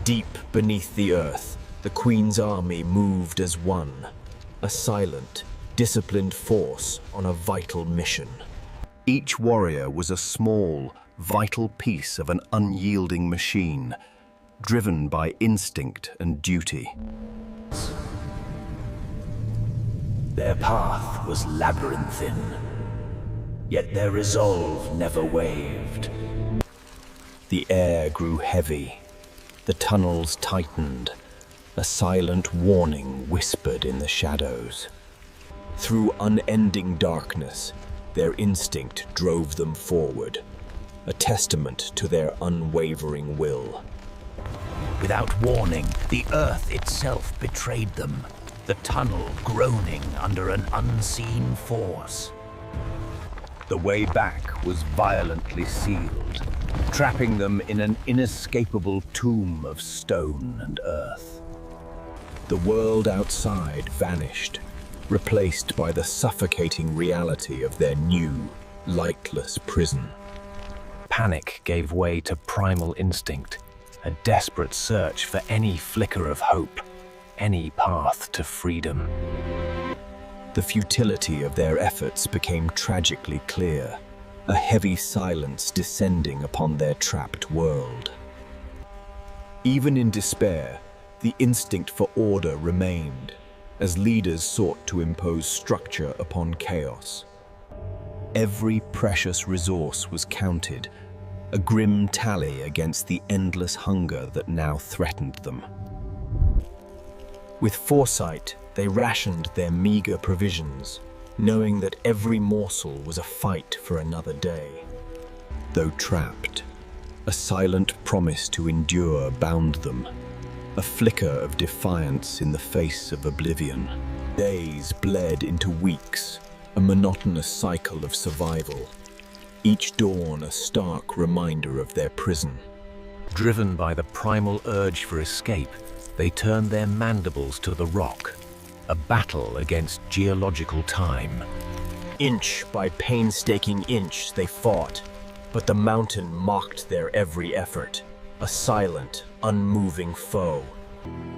Deep beneath the earth, the Queen's army moved as one, a silent, disciplined force on a vital mission. Each warrior was a small, vital piece of an unyielding machine, driven by instinct and duty. Their path was labyrinthine, yet their resolve never wavered. The air grew heavy, the tunnels tightened, a silent warning whispered in the shadows. Through unending darkness, their instinct drove them forward, a testament to their unwavering will. Without warning, the earth itself betrayed them, the tunnel groaning under an unseen force. The way back was violently sealed, trapping them in an inescapable tomb of stone and earth. The world outside vanished, replaced by the suffocating reality of their new, lightless prison. Panic gave way to primal instinct, a desperate search for any flicker of hope, any path to freedom. The futility of their efforts became tragically clear, a heavy silence descending upon their trapped world. Even in despair, the instinct for order remained, as leaders sought to impose structure upon chaos. Every precious resource was counted, a grim tally against the endless hunger that now threatened them. With foresight, they rationed their meager provisions, knowing that every morsel was a fight for another day. Though trapped, a silent promise to endure bound them, a flicker of defiance in the face of oblivion. Days bled into weeks, a monotonous cycle of survival, each dawn a stark reminder of their prison. Driven by the primal urge for escape, they turned their mandibles to the rock, a battle against geological time. Inch by painstaking inch they fought, but the mountain mocked their every effort, a silent, unmoving foe.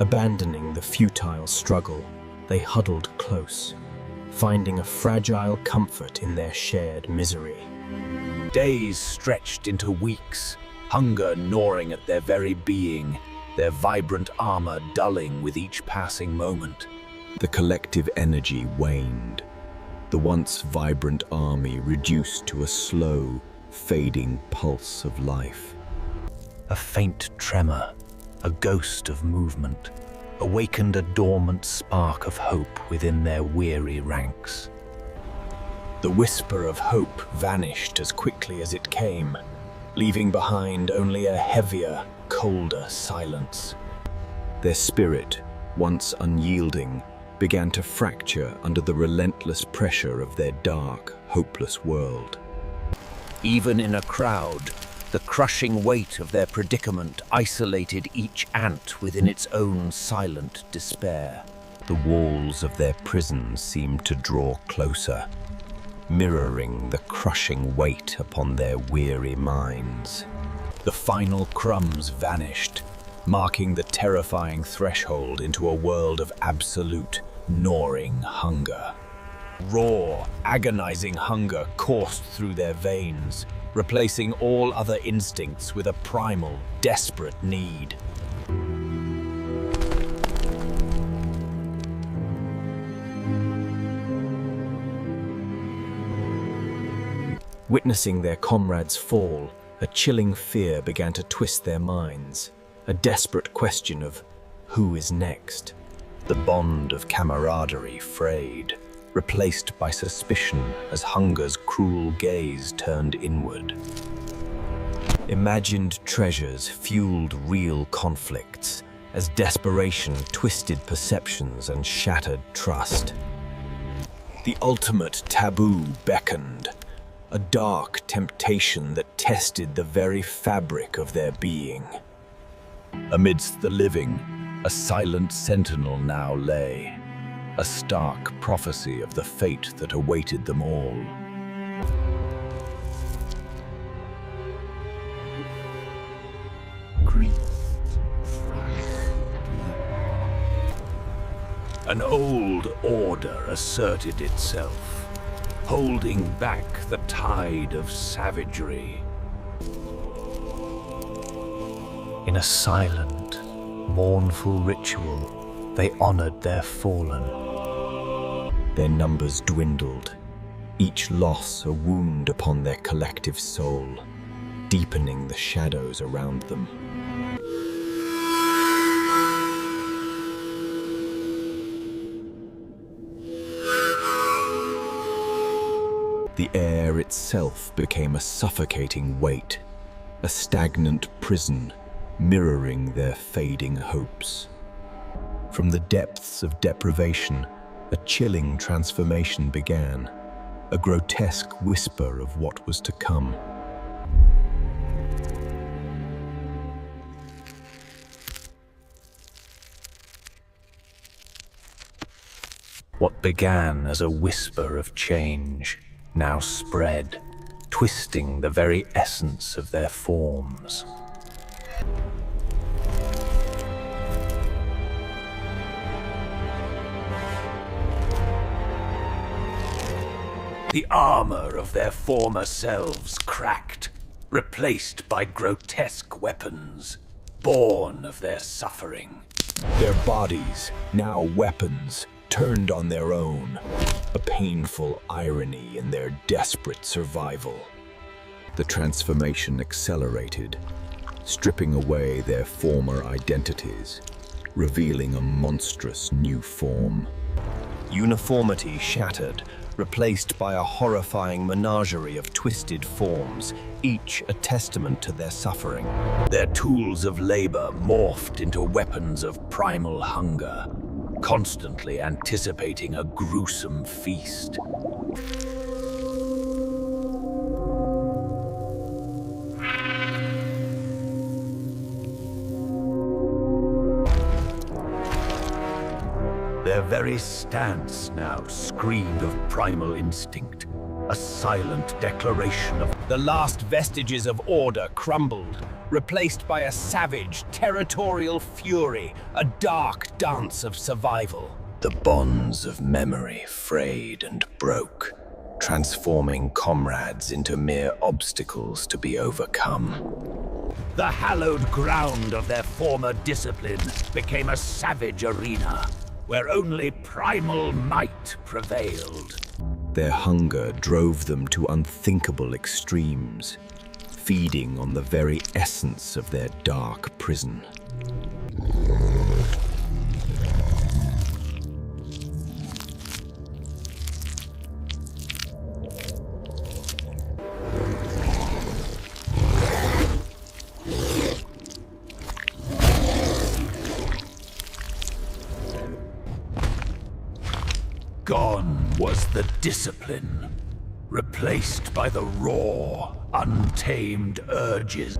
Abandoning the futile struggle, they huddled close, finding a fragile comfort in their shared misery. Days stretched into weeks, hunger gnawing at their very being, their vibrant armor dulling with each passing moment. The collective energy waned, the once vibrant army reduced to a slow, fading pulse of life. A faint tremor, a ghost of movement, awakened a dormant spark of hope within their weary ranks. The whisper of hope vanished as quickly as it came, leaving behind only a heavier, colder silence. Their spirit, once unyielding, began to fracture under the relentless pressure of their dark, hopeless world. Even in a crowd, the crushing weight of their predicament isolated each ant within its own silent despair. The walls of their prison seemed to draw closer, mirroring the crushing weight upon their weary minds. The final crumbs vanished, marking the terrifying threshold into a world of absolute, gnawing hunger. Raw, agonizing hunger coursed through their veins, replacing all other instincts with a primal, desperate need. Witnessing their comrades fall, a chilling fear began to twist their minds, a desperate question of who is next. The bond of camaraderie frayed, replaced by suspicion as hunger's cruel gaze turned inward. Imagined treasures fueled real conflicts, as desperation twisted perceptions and shattered trust. The ultimate taboo beckoned, a dark temptation that tested the very fabric of their being. Amidst the living, a silent sentinel now lay, a stark prophecy of the fate that awaited them all. Grief, An old order asserted itself, holding back the tide of savagery. In a silent, mournful ritual, they honored their fallen. Their numbers dwindled, each loss a wound upon their collective soul, deepening the shadows around them. The air itself became a suffocating weight, a stagnant prison mirroring their fading hopes. From the depths of deprivation, a chilling transformation began, a grotesque whisper of what was to come. What began as a whisper of change now spread, twisting the very essence of their forms. The armor of their former selves cracked, replaced by grotesque weapons, born of their suffering. Their bodies, now weapons, turned on their own, a painful irony in their desperate survival. The transformation accelerated, stripping away their former identities, revealing a monstrous new form. Uniformity shattered, replaced by a horrifying menagerie of twisted forms, each a testament to their suffering. Their tools of labor morphed into weapons of primal hunger, constantly anticipating a gruesome feast. Their very stance now screamed of primal instinct, a silent declaration of The last vestiges of order crumbled, replaced by a savage, territorial fury, a dark dance of survival. The bonds of memory frayed and broke, transforming comrades into mere obstacles to be overcome. the hallowed ground of their former discipline became a savage arena, where only primal might prevailed. Their hunger drove them to unthinkable extremes, feeding on the very essence of their dark prison. Gone was the discipline, replaced by the raw, untamed urges.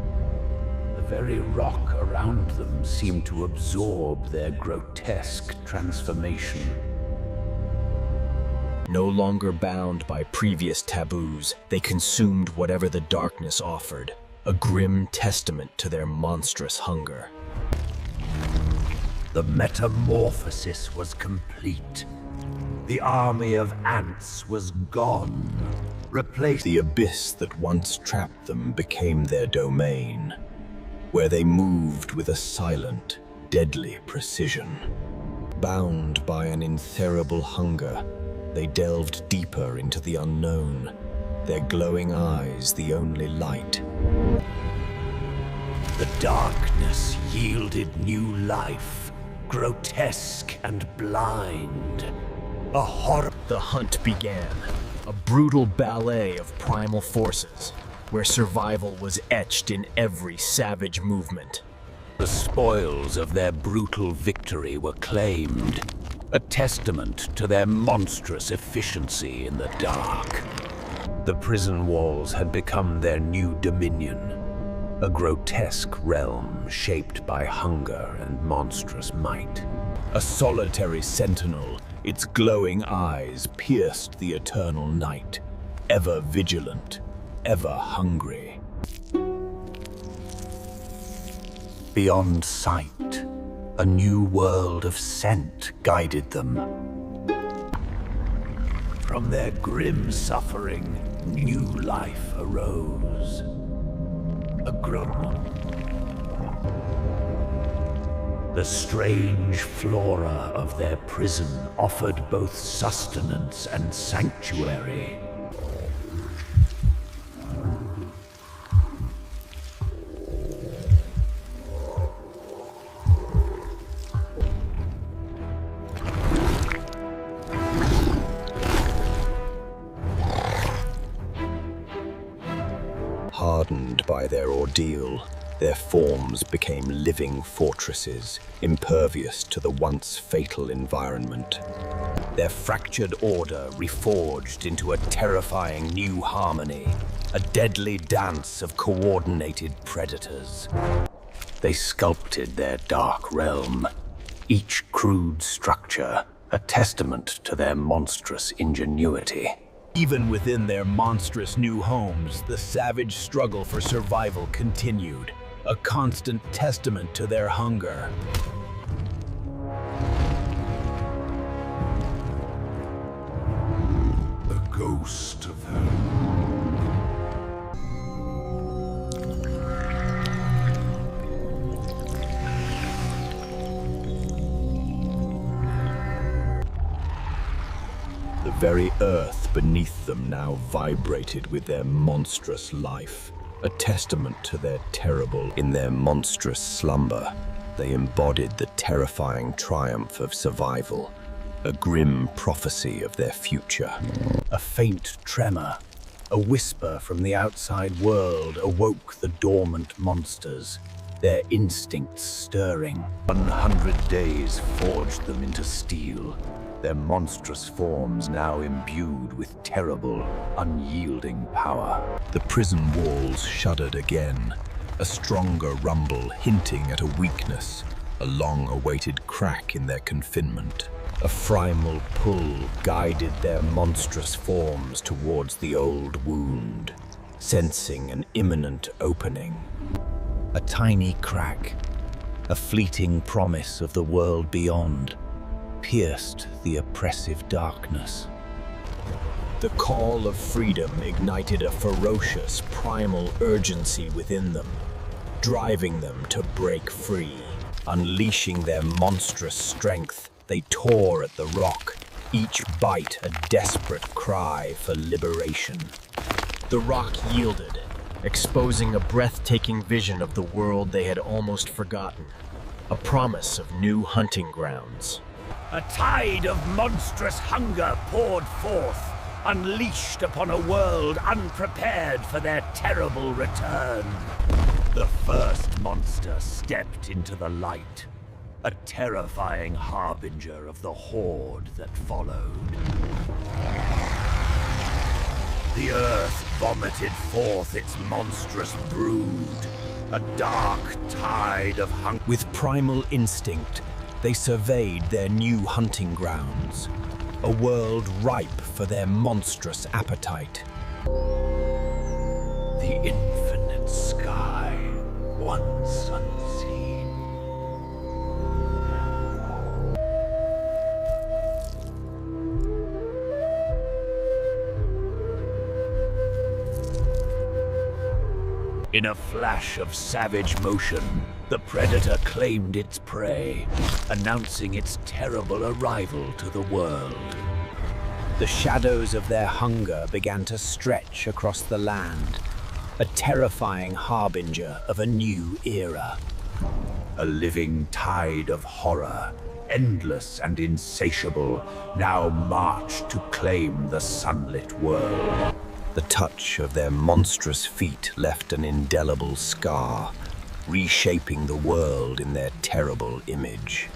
The very rock around them seemed to absorb their grotesque transformation. No longer bound by previous taboos, they consumed whatever the darkness offered, a grim testament to their monstrous hunger. The metamorphosis was complete. The army of ants was gone, replaced. The abyss that once trapped them became their domain, where they moved with a silent, deadly precision. Bound by an intolerable hunger, they delved deeper into the unknown, their glowing eyes the only light. The darkness yielded new life, grotesque and blind. A horror. The hunt began, a brutal ballet of primal forces, where survival was etched in every savage movement. The spoils of their brutal victory were claimed, a testament to their monstrous efficiency in the dark. The prison walls had become their new dominion, a grotesque realm shaped by hunger and monstrous might. A solitary sentinel, its glowing eyes pierced the eternal night, ever vigilant, ever hungry. Beyond sight, A new world of scent guided them. From their grim suffering, new life arose. A The strange flora of their prison offered both sustenance and sanctuary. Hardened by their ordeal, their forms became living fortresses, impervious to the once fatal environment. Their fractured order reforged into a terrifying new harmony, a deadly dance of coordinated predators. They sculpted their dark realm, each crude structure a testament to their monstrous ingenuity. Even within their monstrous new homes, the savage struggle for survival continued, a constant testament to their hunger. The ghost of her. The very earth beneath them now vibrated with their monstrous life, a testament to their terrible. In their monstrous slumber, they embodied the terrifying triumph of survival, a grim prophecy of their future. A faint tremor, a whisper from the outside world awoke the dormant monsters, their instincts stirring. 100 days forged them into steel, their monstrous forms now imbued with terrible, unyielding power. The prison walls shuddered again, a stronger rumble hinting at a weakness, a long-awaited crack in their confinement. A primal pull guided their monstrous forms towards the old wound, sensing an imminent opening. A tiny crack, a fleeting promise of the world beyond, pierced the oppressive darkness. The call of freedom ignited a ferocious, primal urgency within them, driving them to break free. Unleashing their monstrous strength, they tore at the rock, each bite a desperate cry for liberation. The rock yielded, exposing a breathtaking vision of the world they had almost forgotten, a promise of new hunting grounds. A tide of monstrous hunger poured forth, unleashed upon a world unprepared for their terrible return. The first monster stepped into the light, a terrifying harbinger of the horde that followed. The earth vomited forth its monstrous brood, a dark tide of hunger. With primal instinct, they surveyed their new hunting grounds, a world ripe for their monstrous appetite. The infinite sky, once unseen. In a flash of savage motion, the predator claimed its prey, announcing its terrible arrival to the world. The shadows of their hunger began to stretch across the land, a terrifying harbinger of a new era. A living tide of horror, endless and insatiable, now marched to claim the sunlit world. The touch of their monstrous feet left an indelible scar, reshaping the world in their terrible image.